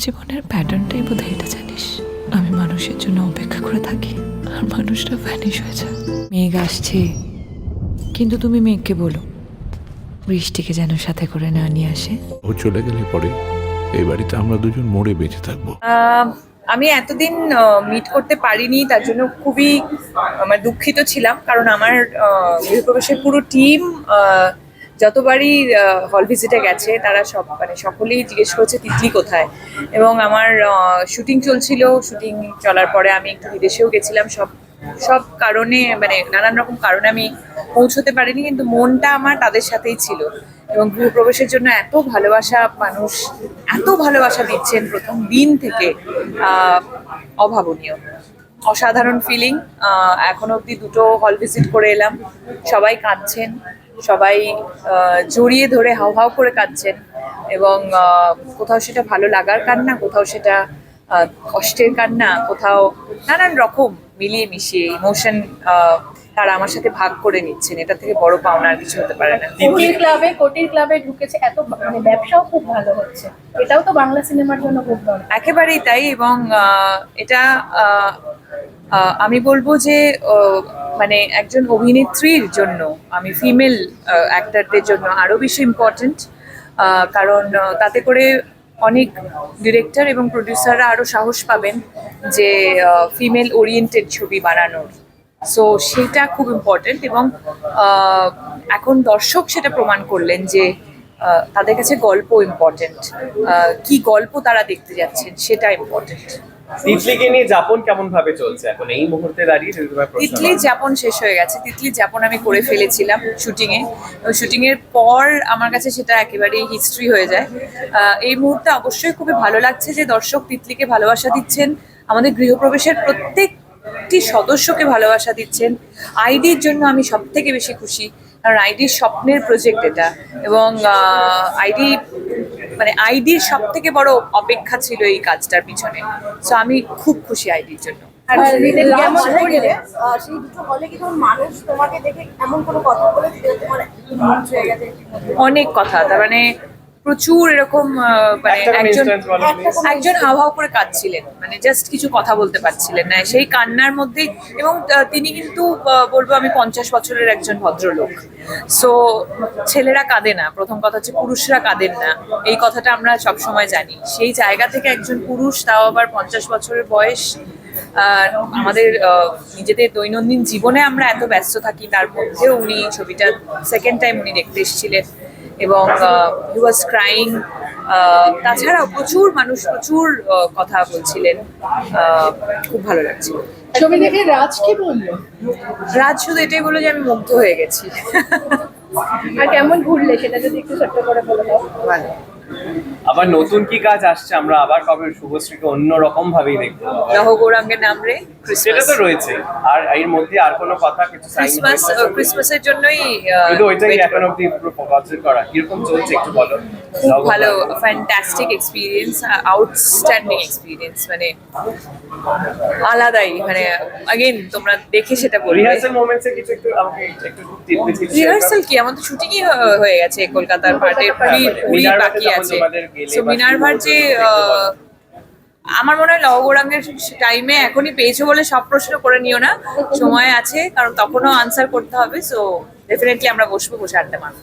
জীবনের প্যাটার্নটাই বোধহয় এটা, জানিস? আমি মানুষের জন্য অপেক্ষা করে থাকি আর মানুষটা ভ্যানিশ হয়ে যায়। মেঘ আসছে, কিন্তু তুমি মেঘকে বলো বৃষ্টিকে যেন সাথে করে না নিয়ে আসে। ও চলে গেলে পরে এই বাড়িতে আমরা দুজন মরে বেঁচে থাকবো। আমি এতদিন মিট করতে পারিনি, তার জন্য খুবই দুঃখিত ছিলাম। কারণ আমার গৃহপ্রবেশের পুরো টিম যতবারই হল ভিজিটে গেছে তারা সকলেই জিজ্ঞেস করছে তিতলি কোথায়। এবং আমার শুটিং চলছিল, শুটিং চলার পরে আমি একটু বিদেশেও গেছিলাম। সব কারণে নানান রকম কারণে আমি পৌঁছতে পারিনি, কিন্তু মনটা আমার তাদের সাথেই ছিল। এবং গৃহপ্রবেশের জন্য এত ভালোবাসা, মানুষ এত ভালোবাসা দিচ্ছেন প্রথম দিন থেকে, অভাবনীয়, অসাধারণ ফিলিং। এখনো অবধি 2টো হল ভিজিট করে এলাম, সবাই কাঁদছেন, সবাই জড়িয়ে ধরে হাউ হাউ করে কাঁদছেন। এবং কোথাও সেটা ভালো লাগার কান্না, কোথাও সেটা কষ্টের কান্না, কোথাও নানান রকম মিলিয়ে মিশিয়ে ইমোশন তারা আমার সাথে ভাগ করে নিচ্ছেন। এটা থেকে বড় পাওনা আর কিছু হতে পারে না। কোটির ক্লাবে ঢুকেছে, এত ব্যবসাও খুব ভালো হচ্ছে, এটাও তো বাংলা সিনেমার জন্য খুব ভালো। একেবারেই তাই। এবং এটা আমি বলবো যে একজন অভিনেত্রীর জন্য, আমি ফিমেল অ্যাক্টরদের জন্য আরো বেশি ইম্পর্টেন্ট। কারণ তাতে করে অনেক ডিরেক্টর এবং প্রডিউসাররা আরো সাহস পাবেন যে ফিমেল ওরিয়েন্টেড ছবি বানানোর। সো সেটা খুব ইম্পর্টেন্ট। এবং এখন দর্শক সেটা প্রমাণ করলেন যে তাদের কাছে গল্প ইম্পর্টেন্ট, কি গল্প তারা দেখতে যাচ্ছেন সেটা ইম্পর্টেন্ট। তিতলিকে নিয়ে যাপন কেমন ভাবে চলছে এখন এই মুহূর্তে দাঁড়িয়ে? তিতলি যাপন শেষ হয়ে গেছে। তিতলি যাপন আমি করে ফেলেছিলাম শুটিং এ, এবং শুটিং এর পর আমার কাছে সেটা একেবারেই হিস্ট্রি হয়ে যায়। এই মুহূর্তে অবশ্যই খুবই ভালো লাগছে যে দর্শক তিতলিকে ভালোবাসা দিচ্ছেন, আমাদের গৃহপ্রবেশের প্রত্যেকটি সদস্যকে ভালোবাসা দিচ্ছেন। আইডির জন্য আমি সব থেকে বেশি খুশি, কারণ আইডির স্বপ্নের প্রজেক্ট এটা। এবং আইডির সব থেকে বড় অপেক্ষা ছিল এই কাজটার পিছনে। সো আমি খুব খুশি আইডির জন্য। সেই 2টো হলে কি মানুষ তোমাকে দেখে এমন কোনো কথা বলে তোমার মন ছুঁয়ে গেছে? অনেক কথা, তার প্রচুর এরকম একজন হাউ হাউ করে কাঁদছিলেন, জাস্ট কিছু কথা বলতে পারছিলেন না সেই কান্নার মধ্যেই। এবং তিনি কিন্তু বলবো আমি 50 বছরের একজন ভদ্রলোক। সো ছেলেরা কাঁদে না, প্রথম কথা হচ্ছে পুরুষরা কাঁদেন না, এই কথাটা আমরা সবসময় জানি। সেই জায়গা থেকে একজন পুরুষ, তাও আবার 50 বছরের বয়স, আমাদের নিজেদের দৈনন্দিন জীবনে আমরা এত ব্যস্ত থাকি, তার মধ্যেও উনি ছবিটা সেকেন্ড টাইম উনি দেখতে এসেছিলেন এবং হি ওয়াজ ক্রাইং। তাছাড়াও প্রচুর মানুষ প্রচুর কথা বলছিলেন, খুব ভালো লাগছিল। ছবি দেখে রাজ কি বললো? রাজ শুধু এটাই বললো যে আমি মুগ্ধ হয়ে গেছি। আর কেমন ঘুরলে সেটা যদি একটু ছোট্ট করে বলে দাও। ভালো। আবার নতুন কি কাজ আসছে? আমরা আবার কবে শুভশ্রীকে অন্য রকম ভাবেই দেখবো? লহ গৌরাঙ্গের নাম রে, সেটা তো রয়েছে। আর এর মধ্যে আর কোনো কথা কিছু ক্রিসমাসের জন্যই কিন্তু ওইটাই এখন অব্দি পুরো কনসেন্ট্রেট করা। কিরকম চলছে একটু বলো। খুব ভালো, ফ্যান্টাস্টিক এক্সপিরিয়েন্স, আউটস্ট্যান্ডিং এক্সপিরিয়েন্স, আলাদাই। अगेन তোমরা দেখে সেটা বলবে। রিহার্সাল মোমেন্টসে কিছু একটু আমাকে একটু টিপ দিতে। রিহার্সাল কি, আমাদের শুটিংই হয়ে গেছে কলকাতার পার্টের, পুরি বাকি আছে। সো মিনার্ভার যে আমার মনে হয় লহ গৌরাঙ্গের টাইমে এখনই পেয়েছো বলে সব প্রশ্ন করে নিও না, সময় আছে, কারণ তখনও আনসার করতে হবে। সো ডেফিনেটলি আমরা বসে আড্ডা মারবো।